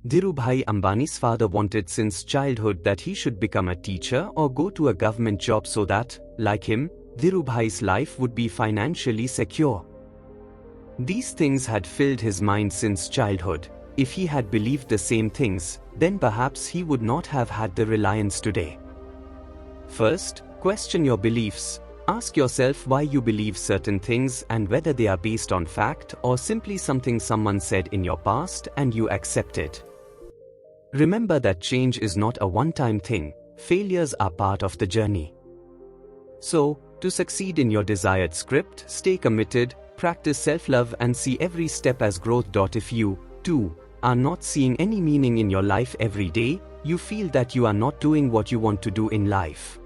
Dhirubhai Ambani's father wanted since childhood that he should become a teacher or go to a government job so that, like him, Dhirubhai's life would be financially secure. These things had filled his mind since childhood. If he had believed the same things, then perhaps he would not have had the reliance today. First, question your beliefs. Ask yourself why you believe certain things and whether they are based on fact or simply something someone said in your past and you accept it. Remember that change is not a one-time thing. Failures are part of the journey. So, to succeed in your desired script, stay committed, practice self-love and see every step as growth. If you, too, are not seeing any meaning in your life every day, you feel that you are not doing what you want to do in life,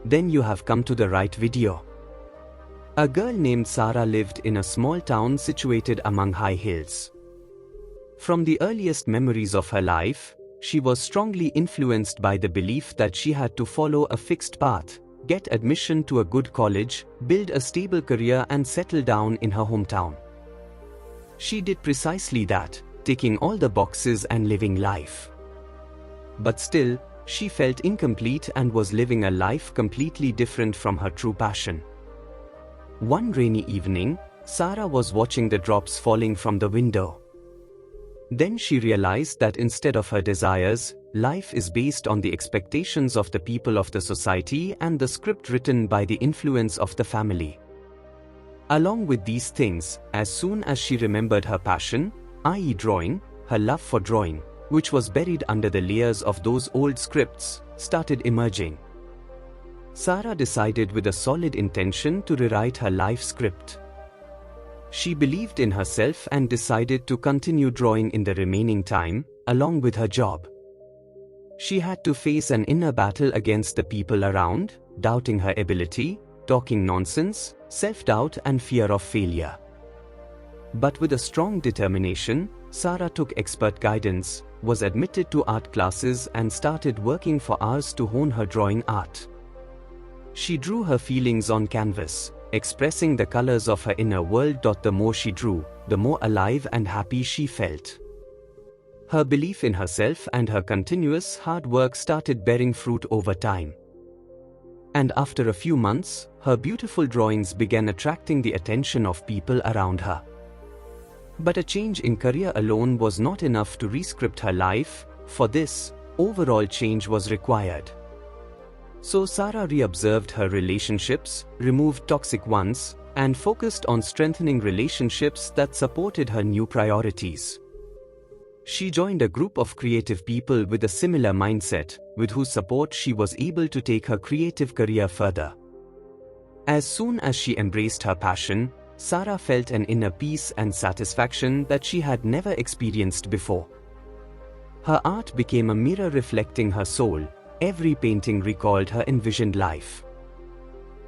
then you have come to the right video. A girl named Sarah lived in a small town situated among high hills. From the earliest memories of her life, she was strongly influenced by the belief that she had to follow a fixed path, get admission to a good college, build a stable career and settle down in her hometown. She did precisely that, ticking all the boxes and living life. But still, she felt incomplete and was living a life completely different from her true passion. One rainy evening, Sarah was watching the drops falling from the window. Then she realized that instead of her desires, life is based on the expectations of the people of the society and the script written by the influence of the family. Along with these things, as soon as she remembered her passion, i.e. drawing, her love for drawing, which was buried under the layers of those old scripts, started emerging. Sarah decided with a solid intention to rewrite her life script. She believed in herself and decided to continue drawing in the remaining time, along with her job. She had to face an inner battle against the people around, doubting her ability, talking nonsense, self-doubt and fear of failure. But with a strong determination, Sarah took expert guidance, was admitted to art classes and started working for hours to hone her drawing art. She drew her feelings on canvas, expressing the colors of her inner world. The more she drew, the more alive and happy she felt. Her belief in herself and her continuous hard work started bearing fruit over time. And after a few months, her beautiful drawings began attracting the attention of people around her. But a change in career alone was not enough to rescript her life. For this, overall change was required. So Sarah reobserved her relationships, removed toxic ones, and focused on strengthening relationships that supported her new priorities. She joined a group of creative people with a similar mindset, with whose support she was able to take her creative career further. As soon as she embraced her passion, Sarah felt an inner peace and satisfaction that she had never experienced before. Her art became a mirror reflecting her soul. Every painting recalled her envisioned life.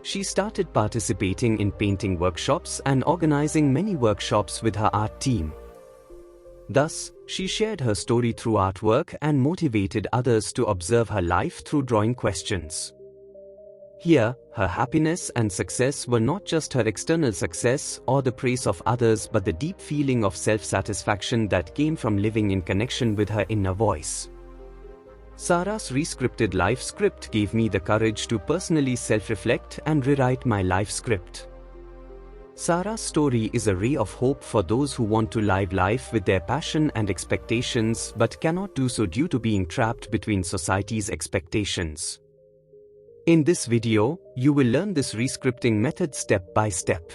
She started participating in painting workshops and organizing many workshops with her art team. Thus, she shared her story through artwork and motivated others to observe her life through drawing questions. Here, her happiness and success were not just her external success or the praise of others but the deep feeling of self-satisfaction that came from living in connection with her inner voice. Sarah's rescripted life script gave me the courage to personally self-reflect and rewrite my life script. Sarah's story is a ray of hope for those who want to live life with their passion and expectations but cannot do so due to being trapped between society's expectations. In this video, you will learn this rescripting method step by step.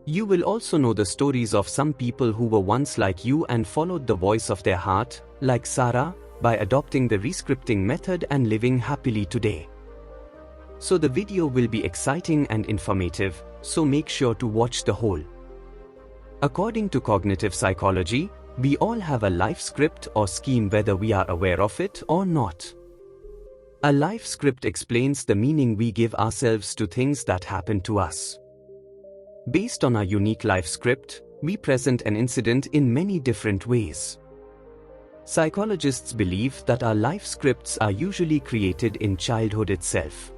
You will also know the stories of some people who were once like you and followed the voice of their heart, like Sarah, by adopting the rescripting method and living happily today. So the video will be exciting and informative, so make sure to watch the whole. According to cognitive psychology, we all have a life script or scheme whether we are aware of it or not. A life script explains the meaning we give ourselves to things that happen to us. Based on our unique life script, we present an incident in many different ways. Psychologists believe that our life scripts are usually created in childhood itself.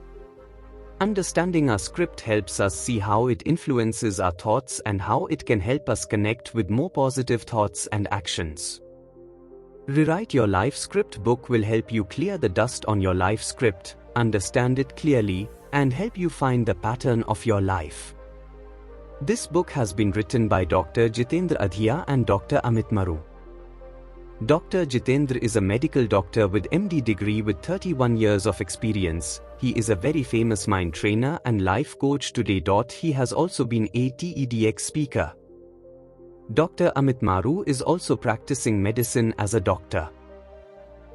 Understanding our script helps us see how it influences our thoughts and how it can help us connect with more positive thoughts and actions. Rewrite Your Life Script book will help you clear the dust on your life script, understand it clearly, and help you find the pattern of your life. This book has been written by Dr. Jitendra Adhia and Dr. Amit Maaru. Dr. Jitendra is a medical doctor with MD degree with 31 years of experience. He is a very famous mind trainer and life coach today. He has also been a TEDx speaker. Dr. Amit Maaru is also practicing medicine as a doctor.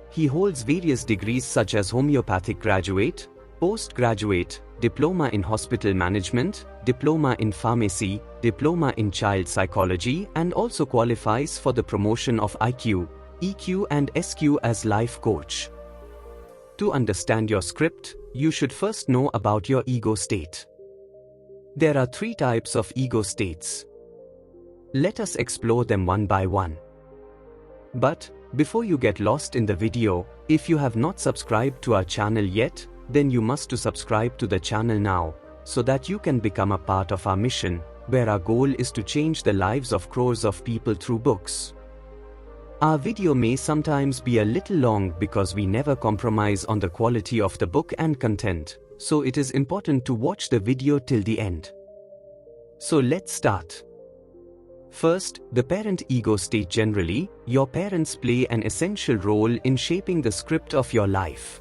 He holds various degrees such as homeopathic graduate, postgraduate, diploma in hospital management, diploma in pharmacy, diploma in child psychology, and also qualifies for the promotion of IQ, EQ and SQ as life coach. To understand your script, you should first know about your ego state. There are 3 types of ego states. Let us explore them one by one. But, before you get lost in the video, if you have not subscribed to our channel yet, then you must subscribe to the channel now, so that you can become a part of our mission, where our goal is to change the lives of crores of people through books. Our video may sometimes be a little long because we never compromise on the quality of the book and content, so it is important to watch the video till the end. So let's start. First, the parent ego state. Generally, your parents play an essential role in shaping the script of your life.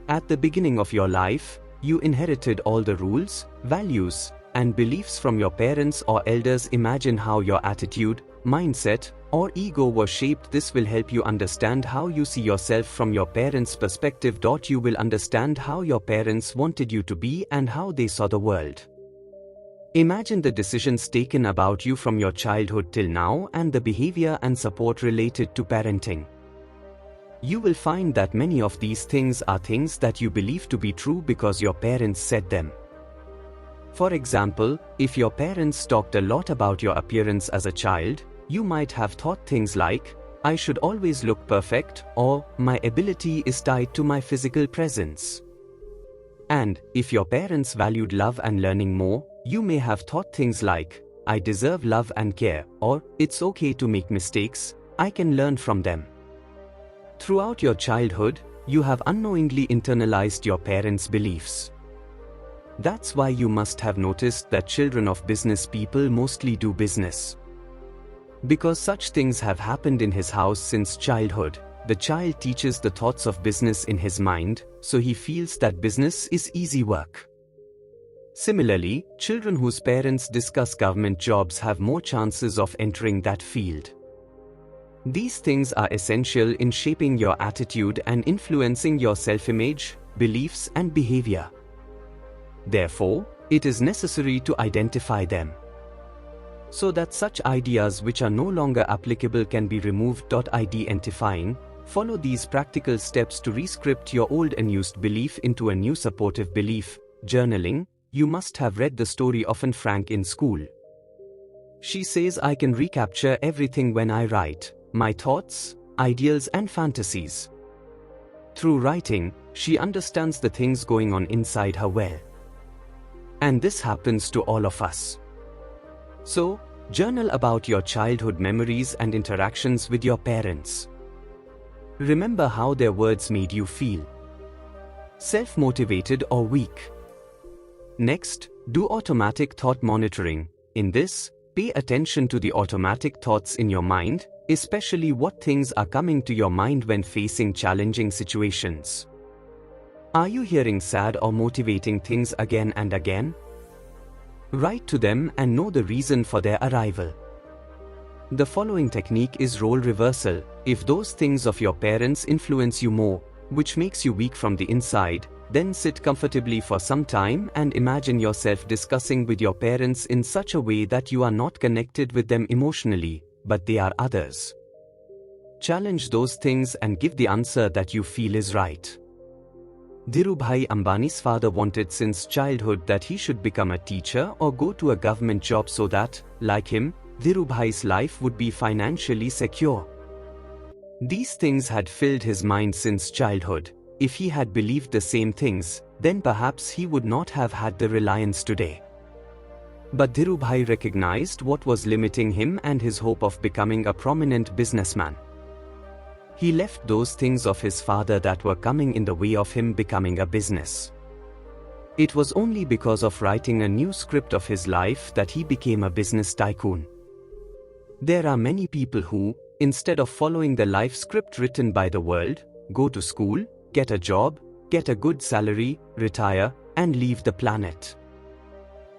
At the beginning of your life, you inherited all the rules, values, and beliefs from your parents or elders. Imagine how your attitude, mindset, or ego was shaped. This will help you understand how you see yourself from your parents' perspective. You will understand how your parents wanted you to be and how they saw the world. Imagine the decisions taken about you from your childhood till now and the behavior and support related to parenting. You will find that many of these things are things that you believe to be true because your parents said them. For example, if your parents talked a lot about your appearance as a child, you might have thought things like, "I should always look perfect," or "My ability is tied to my physical presence." And, if your parents valued love and learning more, you may have thought things like, "I deserve love and care," or "It's okay to make mistakes, I can learn from them." Throughout your childhood, you have unknowingly internalized your parents' beliefs. That's why you must have noticed that children of business people mostly do business. Because such things have happened in his house since childhood, the child teaches the thoughts of business in his mind, so he feels that business is easy work. Similarly, children whose parents discuss government jobs have more chances of entering that field. These things are essential in shaping your attitude and influencing your self-image, beliefs and behavior. Therefore, it is necessary to identify them, so that such ideas which are no longer applicable can be removed. Identifying, follow these practical steps to rescript your old and used belief into a new supportive belief. Journaling. You must have read the story of Anne Frank in school. She says, "I can recapture everything when I write, my thoughts, ideals and fantasies." Through writing, she understands the things going on inside her well. And this happens to all of us. So, journal about your childhood memories and interactions with your parents. Remember how their words made you feel. Self-motivated or weak. Next, do automatic thought monitoring. In this, pay attention to the automatic thoughts in your mind, especially what things are coming to your mind when facing challenging situations. Are you hearing sad or motivating things again and again? Write to them and know the reason for their arrival. The following technique is role reversal. If those things of your parents influence you more, which makes you weak from the inside, then sit comfortably for some time and imagine yourself discussing with your parents in such a way that you are not connected with them emotionally, but they are others. Challenge those things and give the answer that you feel is right. Dhirubhai Ambani's father wanted since childhood that he should become a teacher or go to a government job so that, like him, Dhirubhai's life would be financially secure. These things had filled his mind since childhood. If he had believed the same things, then perhaps he would not have had the reliance today. But Dhirubhai recognized what was limiting him and his hope of becoming a prominent businessman. He left those things of his father that were coming in the way of him becoming a business. It was only because of writing a new script of his life that he became a business tycoon. There are many people who, instead of following the life script written by the world, go to school, get a job, get a good salary, retire, and leave the planet.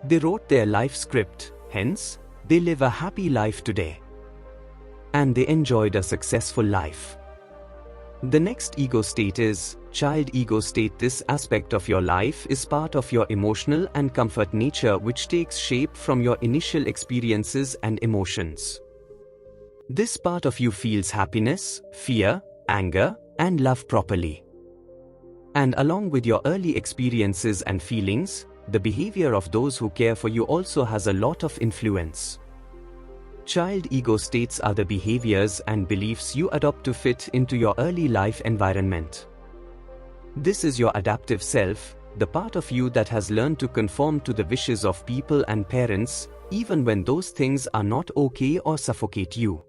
They wrote their life script, hence, they live a happy life today. And they enjoyed a successful life. The next ego state is child ego state. This aspect of your life is part of your emotional and comfort nature, which takes shape from your initial experiences and emotions. This part of you feels happiness, fear, anger, and love properly. And along with your early experiences and feelings, the behavior of those who care for you also has a lot of influence. Child ego states are the behaviors and beliefs you adopt to fit into your early life environment. This is your adaptive self, the part of you that has learned to conform to the wishes of people and parents, even when those things are not okay or suffocate you.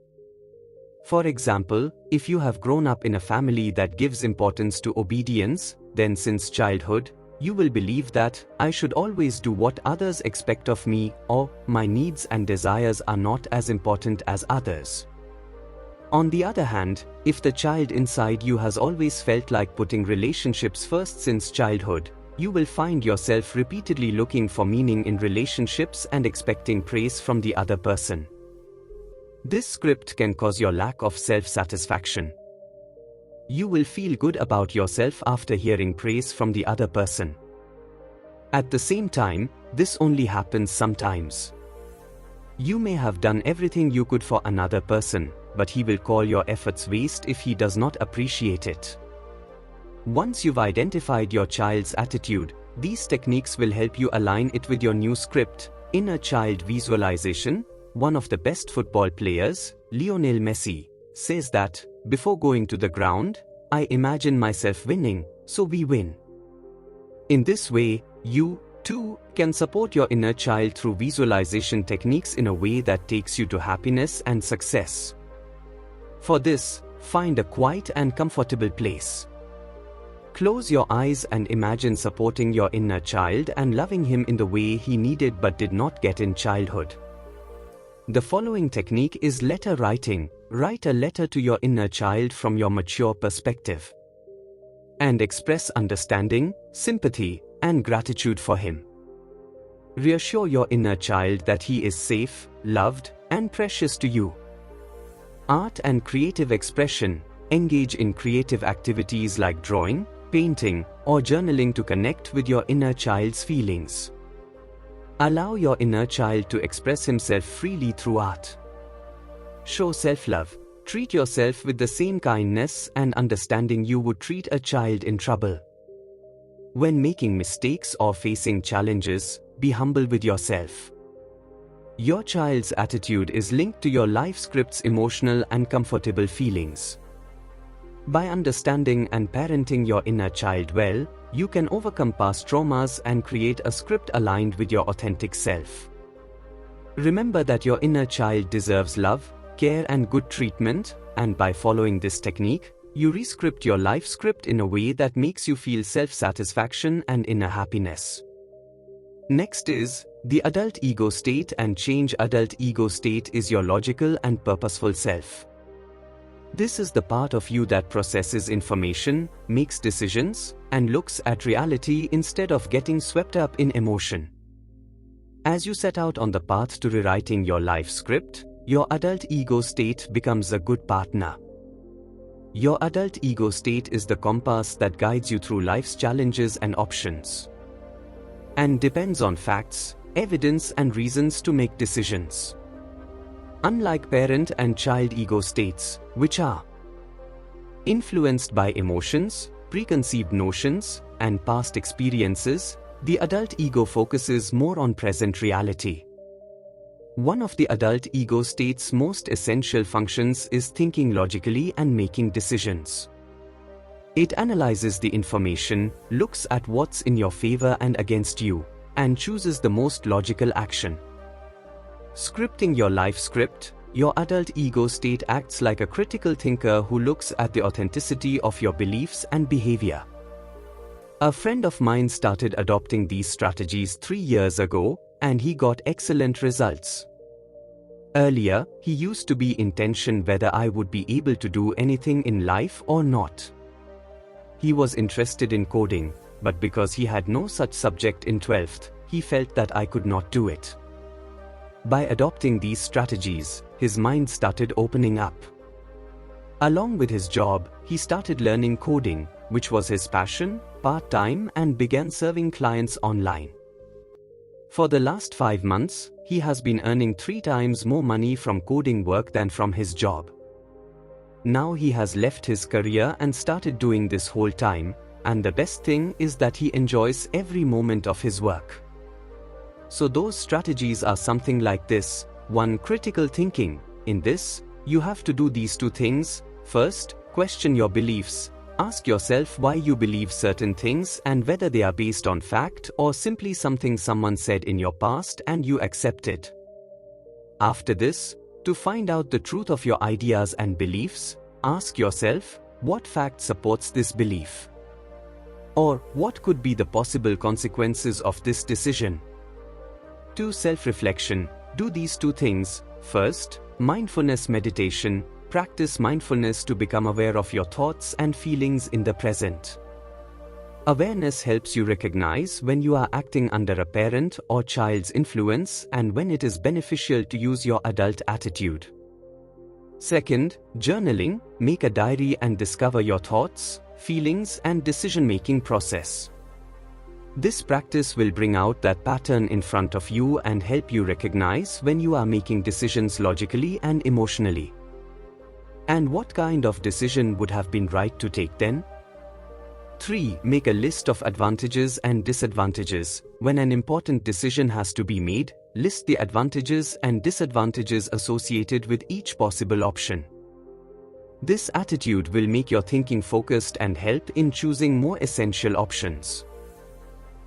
For example, if you have grown up in a family that gives importance to obedience, then since childhood, you will believe that I should always do what others expect of me, or my needs and desires are not as important as others. On the other hand, if the child inside you has always felt like putting relationships first since childhood, you will find yourself repeatedly looking for meaning in relationships and expecting praise from the other person. This script can cause your lack of self-satisfaction. You will feel good about yourself after hearing praise from the other person. At the same time, this only happens sometimes. You may have done everything you could for another person, but he will call your efforts waste if he does not appreciate it. Once you've identified your child's attitude, these techniques will help you align it with your new script. Inner child visualization. One of the best football players, Lionel Messi, says that, before going to the ground, I imagine myself winning, so we win. In this way, you, too, can support your inner child through visualization techniques in a way that takes you to happiness and success. For this, find a quiet and comfortable place. Close your eyes and imagine supporting your inner child and loving him in the way he needed but did not get in childhood. The following technique is letter writing. Write a letter to your inner child from your mature perspective. And express understanding, sympathy, and gratitude for him. Reassure your inner child that he is safe, loved, and precious to you. Art and creative expression. Engage in creative activities like drawing, painting, or journaling to connect with your inner child's feelings. Allow your inner child to express himself freely through art. Show self-love. Treat yourself with the same kindness and understanding you would treat a child in trouble. When making mistakes or facing challenges, be humble with yourself. Your child's attitude is linked to your life script's emotional and comfortable feelings. By understanding and parenting your inner child well, you can overcome past traumas and create a script aligned with your authentic self. Remember that your inner child deserves love, care, and good treatment, and by following this technique, you rescript your life script in a way that makes you feel self-satisfaction and inner happiness. Next is the adult ego state and change. Adult ego state is your logical and purposeful self. This is the part of you that processes information, makes decisions, and looks at reality instead of getting swept up in emotion. As you set out on the path to rewriting your life script, your adult ego state becomes a good partner. Your adult ego state is the compass that guides you through life's challenges and options, and depends on facts, evidence, and reasons to make decisions. Unlike parent and child ego states, which are influenced by emotions, preconceived notions, and past experiences, the adult ego focuses more on present reality. One of the adult ego state's most essential functions is thinking logically and making decisions. It analyzes the information, looks at what's in your favor and against you, and chooses the most logical action. Scripting your life script, Your adult ego state acts like a critical thinker who looks at the authenticity of your beliefs and behavior. A friend of mine started adopting these strategies 3 years ago, and he got excellent results. Earlier, he used to be in tension whether I would be able to do anything in life or not. He was interested in coding, but because he had no such subject in 12th, he felt that I could not do it. By adopting these strategies, his mind started opening up. Along with his job, he started learning coding, which was his passion, part-time, and began serving clients online. For the last 5 months, he has been earning 3 times more money from coding work than from his job. Now he has left his career and started doing this whole time, and the best thing is that he enjoys every moment of his work. So those strategies are something like this. 1. Critical thinking. In this, you have to do these 2 things. First, question your beliefs. Ask yourself why you believe certain things and whether they are based on fact or simply something someone said in your past and you accept it. After this, to find out the truth of your ideas and beliefs, ask yourself, what fact supports this belief? Or, what could be the possible consequences of this decision? 2. Self-reflection. Do these 2 things. First, mindfulness meditation. Practice mindfulness to become aware of your thoughts and feelings in the present. Awareness helps you recognize when you are acting under a parent or child's influence and when it is beneficial to use your adult attitude. Second, journaling. Make a diary and discover your thoughts, feelings, and decision-making process. This practice will bring out that pattern in front of you and help you recognize when you are making decisions logically and emotionally. And what kind of decision would have been right to take then? 3. Make a list of advantages and disadvantages. When an important decision has to be made, list the advantages and disadvantages associated with each possible option. This attitude will make your thinking focused and help in choosing more essential options.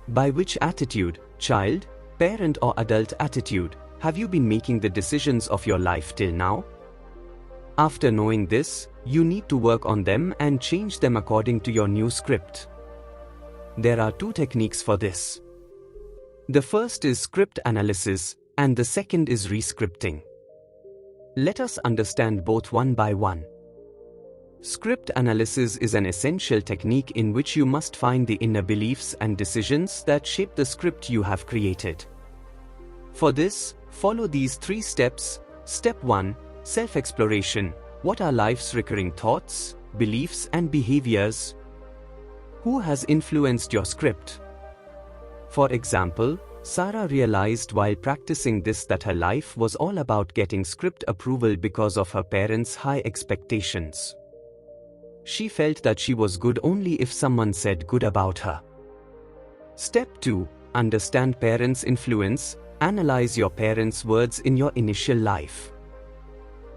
By which attitude, child, parent or adult attitude, have you been making the decisions of your life till now? After knowing this, you need to work on them and change them according to your new script. There are 2 techniques for this. The first is script analysis, and the second is rescripting. Let us understand both one by one. Script analysis is an essential technique in which you must find the inner beliefs and decisions that shape the script you have created. For this, follow these 3 steps. Step 1. Self-exploration. What are life's recurring thoughts, beliefs, and behaviors? Who has influenced your script? For example, Sarah realized while practicing this that her life was all about getting script approval because of her parents' high expectations. She felt that she was good only if someone said good about her. Step 2. Understand parents' influence. Analyze your parents' words in your initial life.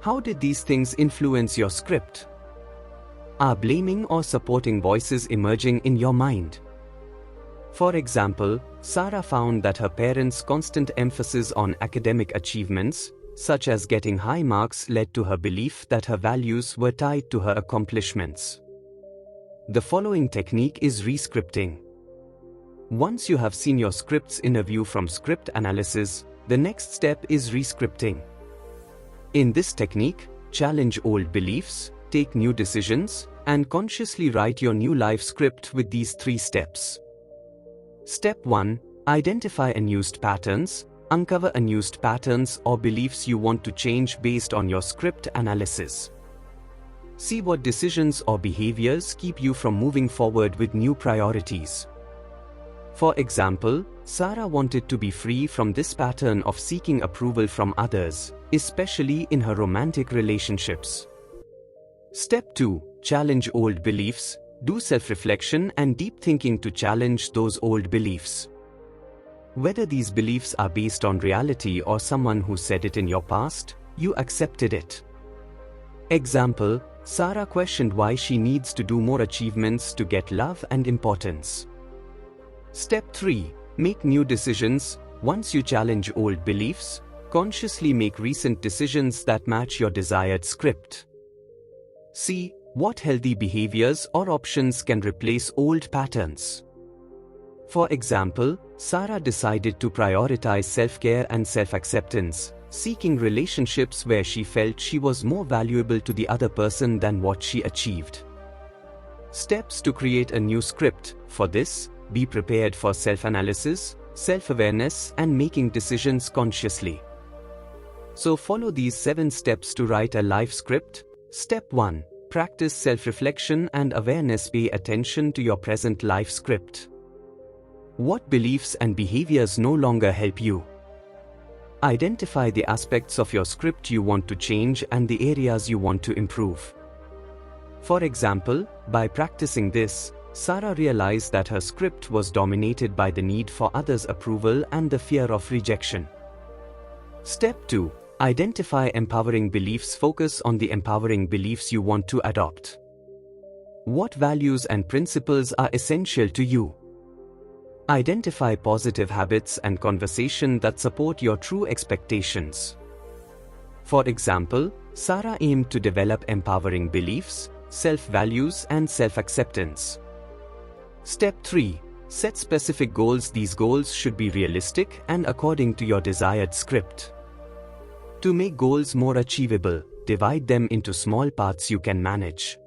How did these things influence your script? Are blaming or supporting voices emerging in your mind? For example, Sarah found that her parents' constant emphasis on academic achievements, such as getting high marks, led to her belief that her values were tied to her accomplishments. The following technique is rescripting. Once you have seen your scripts in a view from script analysis, the next step is rescripting. In this technique, challenge old beliefs, take new decisions, and consciously write your new life script with these 3 steps. Step 1. Identify unused patterns. Uncover unused patterns or beliefs you want to change based on your script analysis. See what decisions or behaviors keep you from moving forward with new priorities. For example, Sarah wanted to be free from this pattern of seeking approval from others, especially in her romantic relationships. Step 2. Challenge old beliefs. Do self-reflection and deep thinking to challenge those old beliefs. Whether these beliefs are based on reality or someone who said it in your past, you accepted it. Example, Sarah questioned why she needs to do more achievements to get love and importance. Step 3. Make new decisions. Once you challenge old beliefs, Consciously make recent decisions that match your desired script. See what healthy behaviors or options can replace old patterns. For example, Sarah decided to prioritize self-care and self-acceptance, seeking relationships where she felt she was more valuable to the other person than what she achieved. Steps to create a new script. For this, be prepared for self-analysis, self-awareness, and making decisions consciously. So follow these 7 steps to write a life script. Step 1. Practice self-reflection and awareness. Pay attention to your present life script. What beliefs and behaviors no longer help you? Identify the aspects of your script you want to change and the areas you want to improve. For example, by practicing this, Sarah realized that her script was dominated by the need for others' approval and the fear of rejection. Step 2. Identify empowering beliefs. Focus on the empowering beliefs you want to adopt. What values and principles are essential to you? Identify positive habits and conversation that support your true expectations. For example, Sarah aimed to develop empowering beliefs, self-values, and self-acceptance. Step 3. Set specific goals. These goals should be realistic and according to your desired script. To make goals more achievable, divide them into small parts you can manage.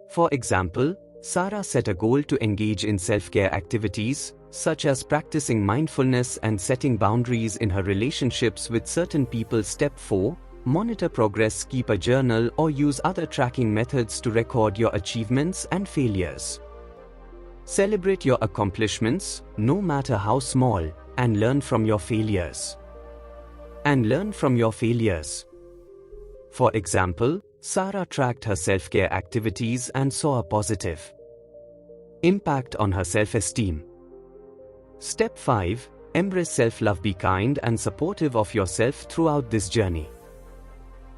For example, Sarah set a goal to engage in self-care activities, such as practicing mindfulness and setting boundaries in her relationships with certain people. Step 4. Monitor progress. Keep a journal or use other tracking methods to record your achievements and failures. Celebrate your accomplishments, no matter how small, and learn from your failures. For example, Sarah tracked her self-care activities and saw a positive impact on her self-esteem. Step 5. Embrace self-love. Be kind and supportive of yourself throughout this journey.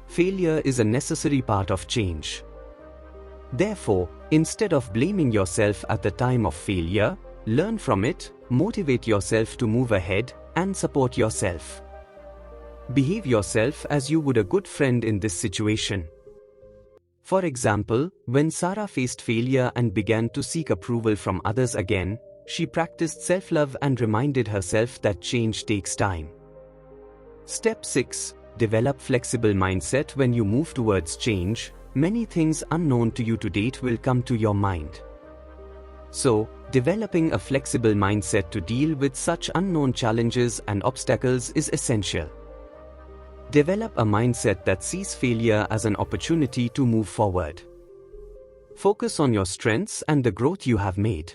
Failure is a necessary part of change. Therefore, instead of blaming yourself at the time of failure, learn from it, motivate yourself to move ahead, and support yourself. Behave yourself as you would a good friend in this situation. For example, when Sarah faced failure and began to seek approval from others again, she practiced self-love and reminded herself that change takes time. Step 6. Develop flexible mindset. When you move towards change, many things unknown to you to date will come to your mind. So, developing a flexible mindset to deal with such unknown challenges and obstacles is essential. Develop a mindset that sees failure as an opportunity to move forward. Focus on your strengths and the growth you have made.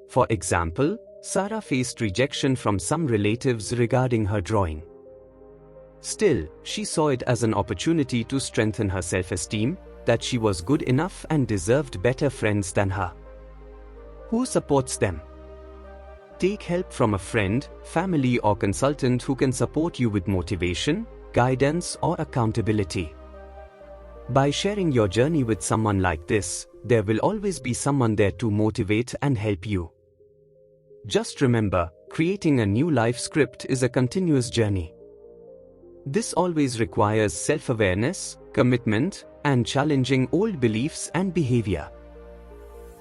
For example, Sarah faced rejection from some relatives regarding her drawing. Still, she saw it as an opportunity to strengthen her self-esteem, that she was good enough and deserved better friends than her. Who supports them? Take help from a friend, family, or consultant who can support you with motivation, guidance, or accountability. By sharing your journey with someone like this, there will always be someone there to motivate and help you. Just remember, creating a new life script is a continuous journey. This always requires self-awareness, commitment, and challenging old beliefs and behavior.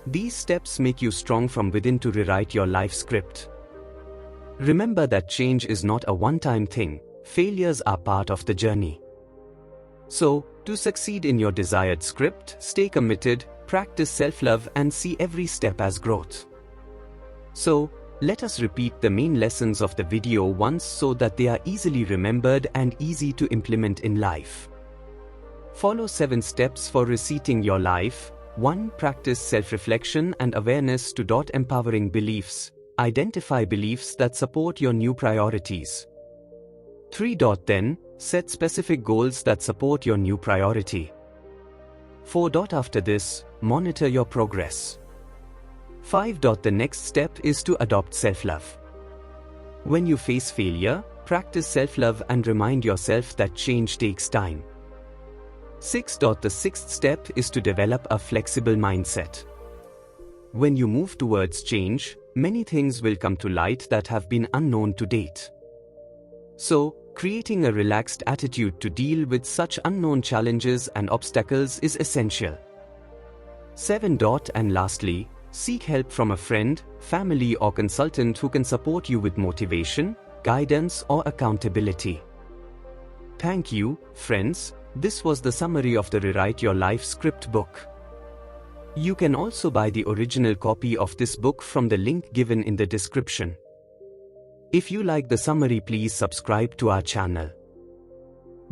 These steps make you strong from within to rewrite your life script. Remember that change is not a one-time thing. Failures are part of the journey. So, to succeed in your desired script, stay committed, practice self-love, and see every step as growth. So, let us repeat the main lessons of the video once so that they are easily remembered and easy to implement in life. Follow 7 steps for resetting your life. 1. Practice self-reflection and awareness. 2. Empowering beliefs. Identify beliefs that support your new priorities. 3. Then, set specific goals that support your new priority. 4. After this, monitor your progress. 5. The next step is to adopt self-love. When you face failure, practice self-love and remind yourself that change takes time. 6. The sixth step is to develop a flexible mindset. When you move towards change, many things will come to light that have been unknown to date. So, Creating a relaxed attitude to deal with such unknown challenges and obstacles is essential. 7. And lastly, seek help from a friend, family or consultant who can support you with motivation, guidance or accountability. Thank you, friends. This was the summary of the Rewrite Your Life script book. You can also buy the original copy of this book from the link given in the description. If you like the summary, please subscribe to our channel.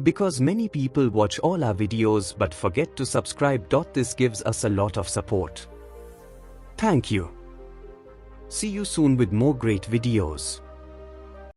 Because many people watch all our videos but forget to subscribe. This gives us a lot of support. Thank you. See you soon with more great videos.